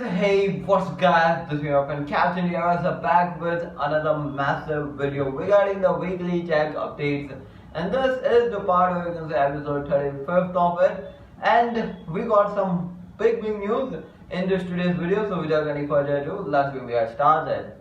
Hey, what's up guys, this is your friend Captain here, back with another massive video regarding the weekly tech updates, and this is the part where you can say episode 35th of it, and we got some big news in this today's video, so without any further ado, let's get started.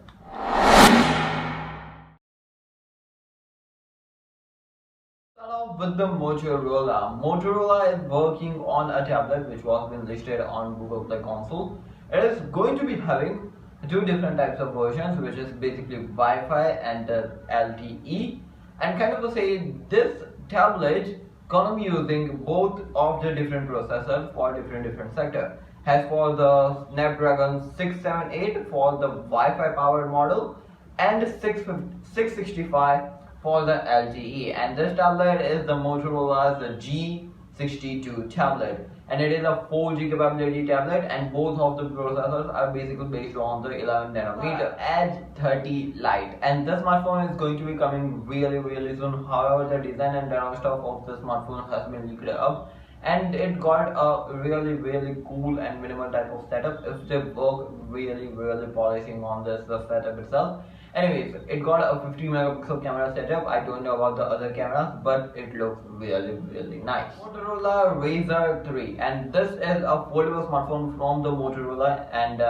Start off with the Motorola. Motorola is working on a tablet which was been listed on Google Play Console. It is going to be having two different types of versions, which is basically Wi-Fi and LTE. And kind of say this tablet gonna be using both of the different processors for different sector. As for the Snapdragon 678 for the Wi-Fi powered model and 665 for the LTE, and this tablet is the Motorola's G62 tablet, and it is a 4G capability tablet, and both of the processors are basically based on the 11nm Edge 30 Lite, and this smartphone is going to be coming really soon. However, the design and stuff of the smartphone has been leaked up, and it got a really cool and minimal type of setup if they work really polishing on this setup itself. Anyways, it got a 50 megapixel camera setup. I don't know about the other cameras, but it looks really nice. Motorola Razr 3, and this is a foldable smartphone from the Motorola, and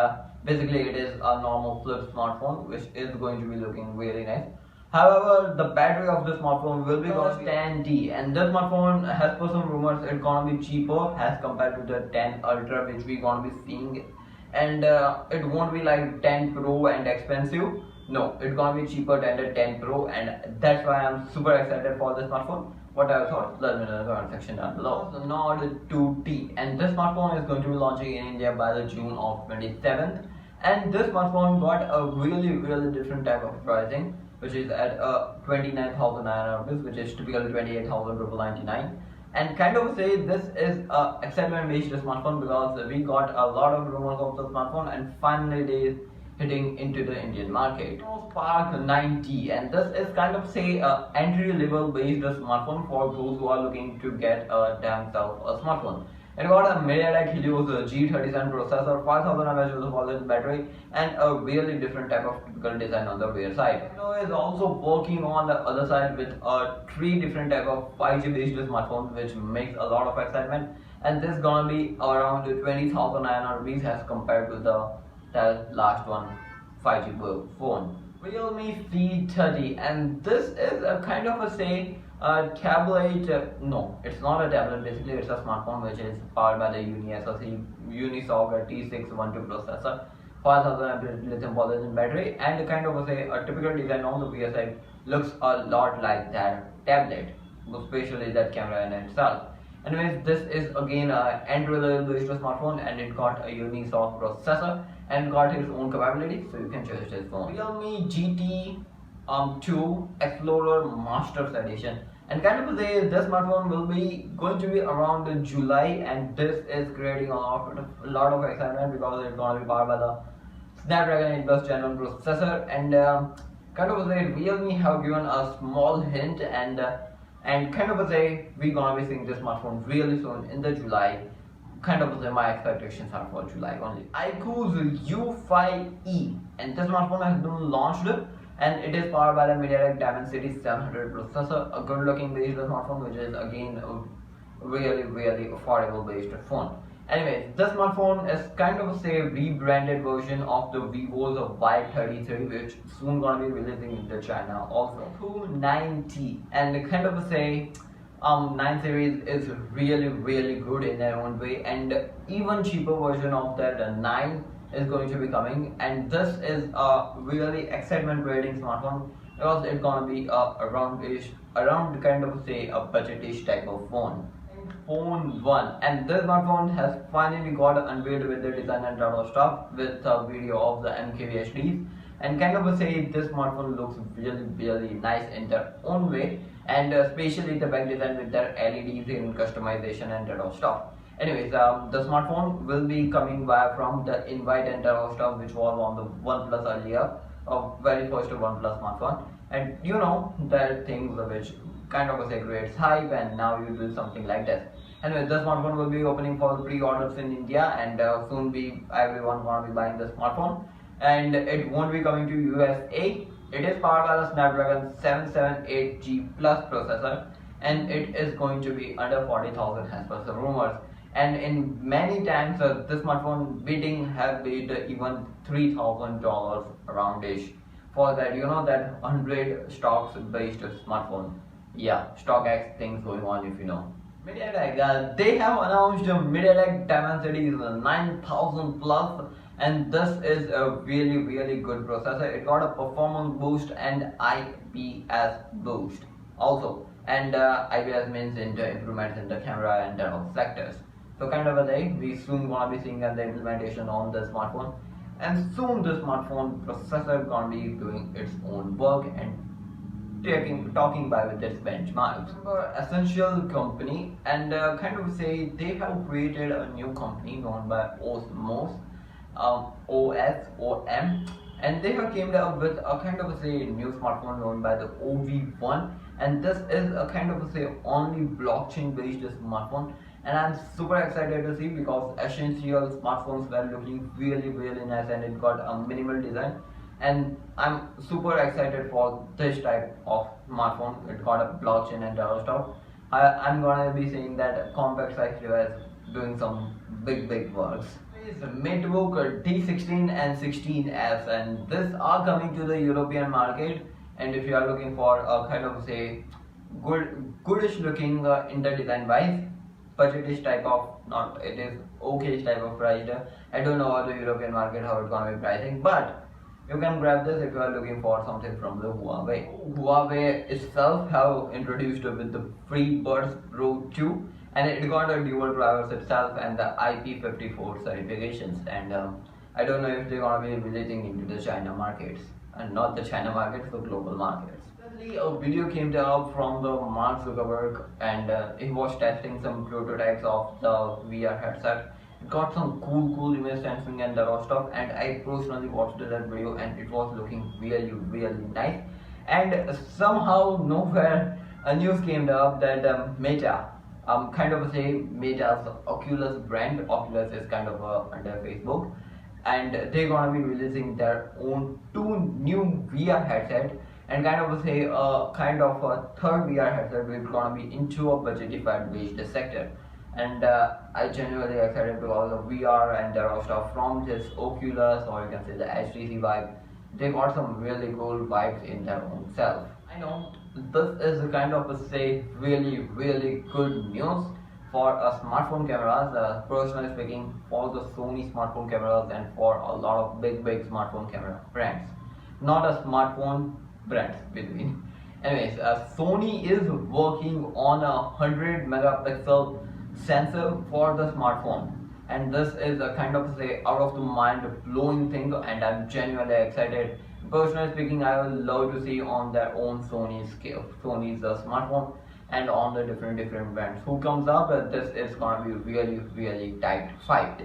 basically it is a normal flip smartphone which is going to be looking really nice. However, the battery of this smartphone will be cost 10T, and this smartphone, as per some rumors, it's gonna be cheaper as compared to the 10 Ultra which we gonna be seeing, and it won't be like 10 Pro and expensive. No, it's gonna be cheaper than the 10 Pro, and that's why I'm super excited for this smartphone. What I thought, let me know in the comment section down below. The Nord 2T, and this smartphone is going to be launching in India by the June of 27th, and this smartphone got a really different type of pricing, which is at 29,900 rupees, which is typically 28,999. And kind of say this is a excitement based smartphone because we got a lot of rumors of the smartphone, and finally it is hitting into the Indian market. Spark 9T, and this is kind of say a entry level based smartphone for those who are looking to get a damn self a smartphone. It got a MediaTek Helios G37 processor, 5000 mAh solid battery, and a really different type of typical design on the rear side. It is also working on the other side with three different type of 5G based smartphones, which makes a lot of excitement. And this gonna be around 20,900 rupees as compared to the last one 5G phone. Realme C30, and this is a kind of a say tablet. No, it's not a tablet. Basically, it's a smartphone which is powered by the Unisoc T612 processor, 5000 mAh lithium polyethylene battery, and kind of a typical design on the rear side looks a lot like that tablet, especially that camera in itself. Anyways, this is again an entry-level based smartphone, and it got a Unisoc processor and got its own capability, so you can choose this phone. Realme GT2 Explorer Masters Edition, and kind of this smartphone will be going to be around July, and this is creating a lot of excitement because it's going to be powered by the Snapdragon 8 Gen 1 processor, and kind of Realme have given a small hint, and kind of we're gonna be seeing this smartphone really soon in the July. Kind of my expectations are for July only. iQOO's U5e, and this smartphone has been launched, and it is powered by the MediaTek Dimensity 700 processor, a good looking based smartphone which is again a really affordable based phone. Anyways, this smartphone is kind of rebranded version of the Vivo's Y33, which soon gonna be releasing into China also. 9T, and kind of 9 series is really good in their own way, and even cheaper version of that 9 is going to be coming, and this is a really excitement creating smartphone because it's gonna be around kind of a budgetish type of phone. Phone 1, and this smartphone has finally got unveiled with the design and lot of stuff with a video of the MKBHDs, and kind of this smartphone looks really nice in their own way, and especially the back design with their LEDs in customization and lot of stuff. Anyways, the smartphone will be coming via from the Invite and lot of stuff which was on the OnePlus earlier, very first OnePlus smartphone, and you know that things which kind of creates hype, and now you do something like this. Anyway, this smartphone will be opening for pre-orders in India, and soon be everyone gonna be buying the smartphone. And it won't be coming to USA. It is powered by the Snapdragon 778G Plus processor, and it is going to be under 40,000 as per the rumors. And in many times, this smartphone bidding have bid even $3,000 around ish. For that, you know that 100 stocks based smartphone. Yeah, StockX things going on if you know. MediaTek, they have announced a MediaTek Dimensity 9000 Plus, and this is a really good processor. It got a performance boost and IPS boost also, and IPS means improvements in the camera and sectors. So kind of a thing we soon gonna be seeing the implementation on the smartphone, and soon the smartphone processor gonna be doing its own work and talking by with its benchmarks. Essential company, and kind of say they have created a new company known by Osmos, OSOM, and they have came up with a kind of say new smartphone known by the OV1, and this is a kind of say only blockchain based smartphone, and I'm super excited to see because essential smartphones were looking really nice, and it got a minimal design, and I'm super excited for this type of smartphone. It got a blockchain and other stuff. I'm gonna be saying that compact size device doing some big works. Is MateBook T16 and 16S, and this are coming to the European market. And if you are looking for a kind of say goodish looking in the design wise, budgetish type of, not it is okay type of price. I don't know about the European market how it's gonna be pricing, but you can grab this if you are looking for something from the Huawei. Huawei itself have introduced with the FreeBuds Pro 2, and it got a dual drivers itself and the IP54 certifications, and I don't know if they're gonna be releasing into the China markets, and not the China markets, the global markets. Recently a video came up from the Mark Zuckerberg, and he was testing some prototypes of the VR headset. It got some cool image sensing and other stuff, and I personally watched that video, and it was looking really nice. And somehow nowhere a news came up that Meta, kind of say Meta's Oculus brand. Oculus is kind of under Facebook, and they're gonna be releasing their own two new VR headset, and kind of say kind of a third VR headset which is gonna be into a budgetified based sector. And I genuinely excited because of VR and there are stuff from this Oculus, or you can say the HTC vibe. They got some really cool vibes in their own self. I know this is a kind of a say really good news for smartphone cameras. Personally speaking, for the Sony smartphone cameras and for a lot of big smartphone camera brands, not a smartphone brands between. Anyways, Sony is working on a 100 megapixel sensor for the smartphone, and this is a kind of say out of the mind blowing thing, and I'm genuinely excited. Personally speaking, I would love to see on their own Sony's smartphone, and on the different brands who comes up. This is gonna be really tight fight.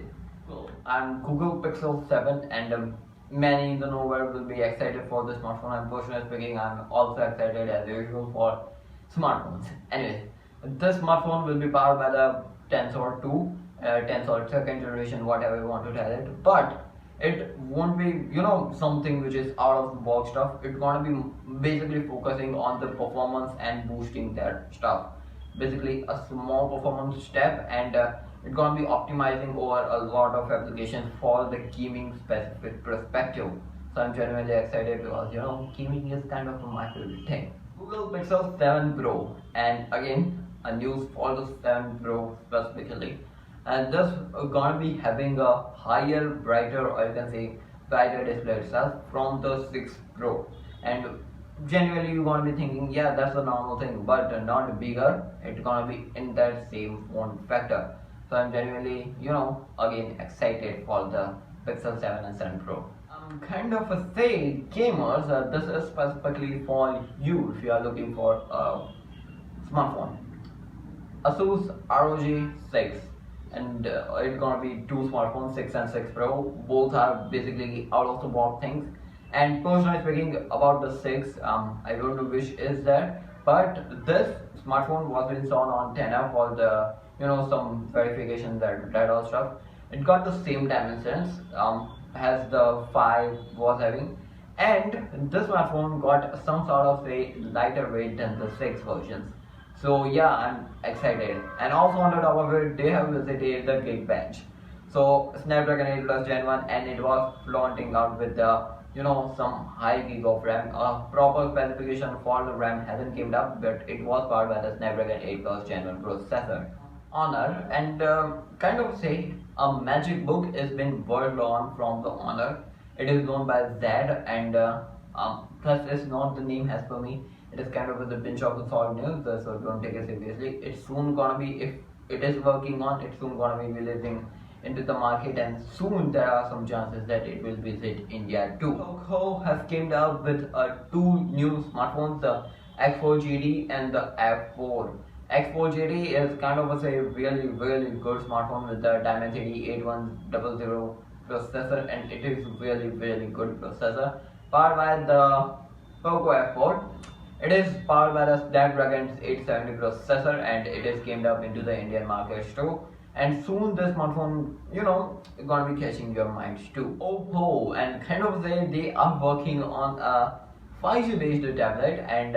So I'm Google Pixel 7, and many in the nowhere will be excited for the smartphone. I'm personally speaking, I'm also excited as usual for smartphones. Anyways, this smartphone will be powered by the Tensor 2, Tensor second generation, whatever you want to tell it, but it won't be something which is out of the box stuff. It's gonna be basically focusing on the performance and boosting that stuff. Basically a small performance step, and it's gonna be optimizing over a lot of applications for the gaming specific perspective. So I'm genuinely excited because gaming is kind of my favorite thing. Google Pixel 7 Pro, and again a news for the 7 Pro specifically, and this gonna be having a higher, brighter, or you can say brighter display itself from the 6 Pro, and genuinely you're gonna be thinking, yeah, that's a normal thing, but not bigger. It's gonna be in that same form factor. So I'm genuinely again excited for the Pixel 7 and 7 Pro. Kind of a say gamers, this is specifically for you if you are looking for a smartphone. Asus ROG 6, and it's gonna be two smartphones, 6 and 6 Pro. Both are basically out of the box things. And personally speaking about the 6, I don't know which is that, but this smartphone was installed on 10 for the some verification, that all stuff. It got the same dimensions as the 5 was having, and this smartphone got some sort of a lighter weight than the 6 versions. So yeah, I'm excited. And also on the top of it, they have visited the Geekbench. So Snapdragon 8 Plus Gen 1, and it was flaunting out with the some high gig of RAM. A proper specification for the RAM hasn't came up, but it was powered by the Snapdragon 8 Plus Gen 1 processor. Honor, and kind of say a magic book is been worked on from the Honor. It is known by Z, and plus it's not the name as per me. It is kind of with a pinch of the salt news, so don't take it seriously. It's soon gonna be, if it is working on, it's soon gonna be releasing into the market, and soon there are some chances that it will visit India too. Poco has came out with two new smartphones, the X4 GD and the F4. X4 GD is kind of a really good smartphone with the Dimensity 8100 processor, and it is really good processor powered by the Poco F4. It is powered by the Snapdragon 870 processor, and it is came up into the Indian markets too. And soon this smartphone, gonna be catching your minds too. Oppo, and kind of they are working on a 5G based tablet, and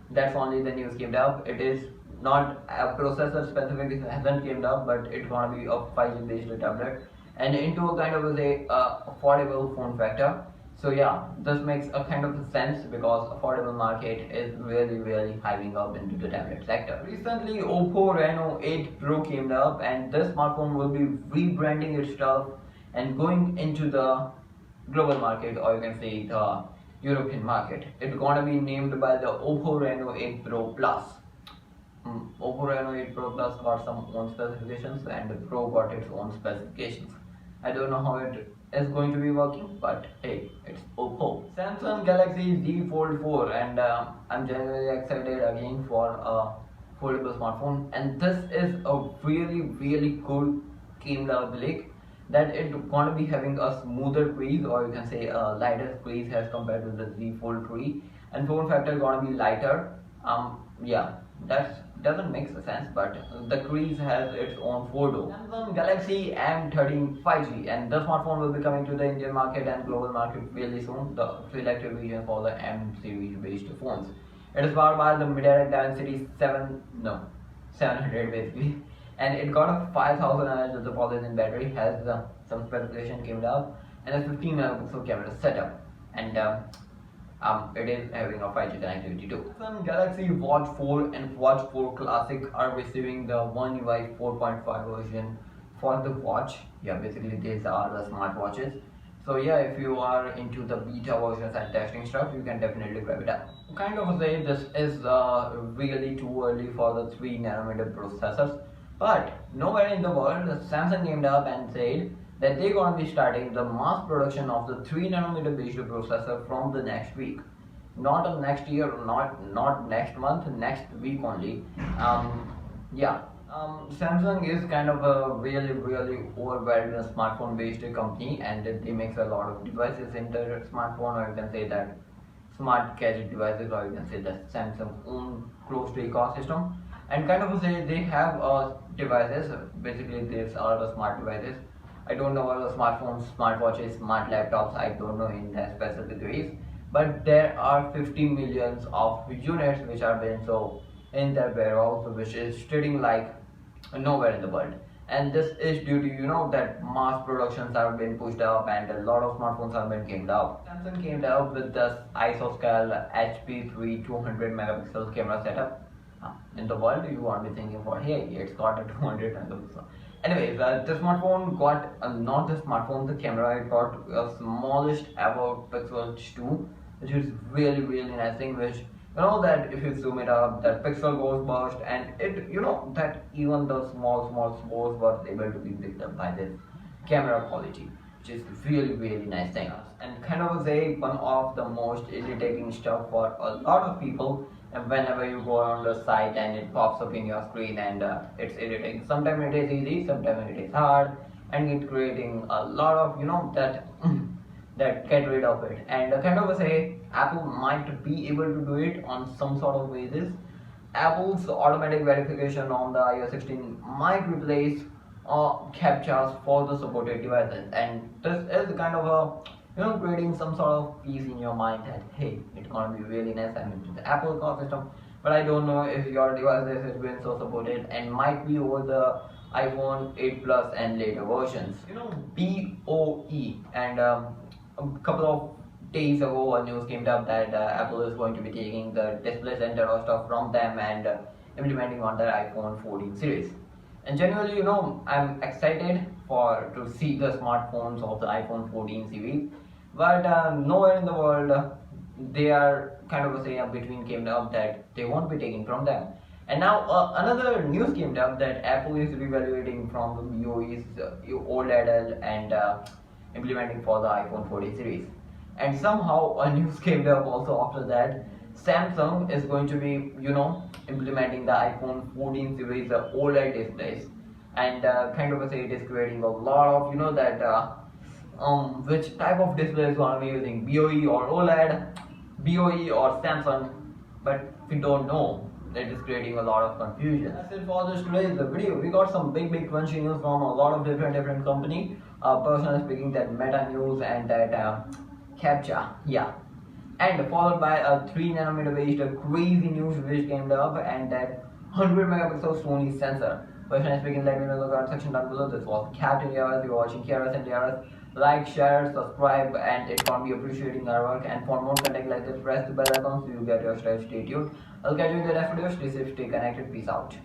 that's only the news came up. It is not a processor specific, hasn't came up, but it's gonna be a 5G based tablet, and into a kind of a affordable form factor. So yeah, this makes a kind of sense because affordable market is really hyping up into the tablet sector. Recently, Oppo Reno 8 Pro came up, and this smartphone will be rebranding itself and going into the global market, or you can say the European market. It's gonna be named by the Oppo Reno 8 Pro Plus. Oppo Reno 8 Pro Plus got some own specifications, and the Pro got its own specifications. I don't know how it is going to be working, but hey, it's Oppo. Samsung Galaxy Z Fold 4, and I'm genuinely excited again for a foldable smartphone, and this is a really cool camera leak that it's gonna be having a smoother crease, or you can say a lighter crease as compared to the Z Fold 3, and form factor gonna be lighter. Yeah, that doesn't make sense, but the crease has its own photo. Samsung Galaxy M13 5G, and the smartphone will be coming to the Indian market and global market really soon. The selected vision for the M series based phones. It is powered by the mid-direct Dimensity 700 basically, and it got a 5000 mAh of the polyethylene battery, has some specification came up, and a 15 megapixel camera setup, and it is having a 5G connectivity too. Some Galaxy Watch 4 and Watch 4 Classic are receiving the One UI 4.5 version for the watch. Yeah, basically these are the smartwatches. So yeah, if you are into the beta versions and testing stuff, you can definitely grab it up. Kind of say this is really too early for the 3nm processors, but nowhere in the world Samsung came up and said that they're going to be starting the mass production of the 3nm based processor from the next week. Not of next year, not next month, next week only. Yeah. Samsung is kind of a really overwhelmed smartphone based company, and they make a lot of devices in their smartphone, or you can say that smart gadget devices, or you can say that Samsung own close to ecosystem, and kind of say they have devices. Basically these are the smart devices. I don't know about the smartphones, smartwatches, smart laptops, I don't know in that specific ways, but there are 50 millions of units which are being so in their warehouse, which is trading like nowhere in the world. And this is due to that mass productions are being pushed up, and a lot of smartphones are being came out. Samsung came out with this ISOscale HP3 200 megapixel camera setup. In the world, you won't be thinking for, hey, it's got a 200 megapixel. Anyways, the smartphone got not the smartphone, the camera. It got a smallest ever Pixel 2, which is really nice thing. Which that if you zoom it up, that pixel goes burst, and it that even the small spores was able to be picked up by this camera quality, which is really nice thing. And kind of say one of the most irritating stuff for a lot of people, and whenever you go on the site and it pops up in your screen, and it's irritating. Sometimes it is easy, sometimes it is hard, and it's creating a lot of that that get rid of it. And kind of say Apple might be able to do it on some sort of basis, Apple's automatic verification on the iOS 16 might replace captchas for the supported devices, and this is kind of a creating some sort of peace in your mind that hey, it's gonna be really nice. I mean, the Apple ecosystem, but I don't know if your device is been so supported and might be over the iPhone 8 Plus and later versions. BOE, and a couple of days ago a news came up that Apple is going to be taking the display center or stuff from them and implementing on their iPhone 14 series. And generally, I'm excited for to see the smartphones of the iPhone 14 series, but nowhere in the world they are kind of saying between came up that they won't be taking from them. And now another news came up that Apple is reevaluating from the BOE's OLED and implementing for the iPhone 14 series. And somehow a news came up also after that. Samsung is going to be, implementing the iPhone 14 series OLED displays, and kind of say it is creating a lot of, that which type of display is going to be using BOE or OLED, BOE or Samsung, but we don't know. That is creating a lot of confusion. That's it for this today's video. We got some big crunchy news from a lot of different company. Personally speaking, that Meta News and that Captcha, yeah, and followed by a 3nm based crazy news which came up, and that 100 megapixel Sony sensor. Personally speaking, let me know in the comment section down below. This was Captain Yaras. You're watching Yaras and Yaras. Like, share, subscribe, and it can't be appreciating our work. And for more content like this, press the bell icon so you get your stay tuned. I'll catch you in the next video. Stay safe, stay connected. Peace out.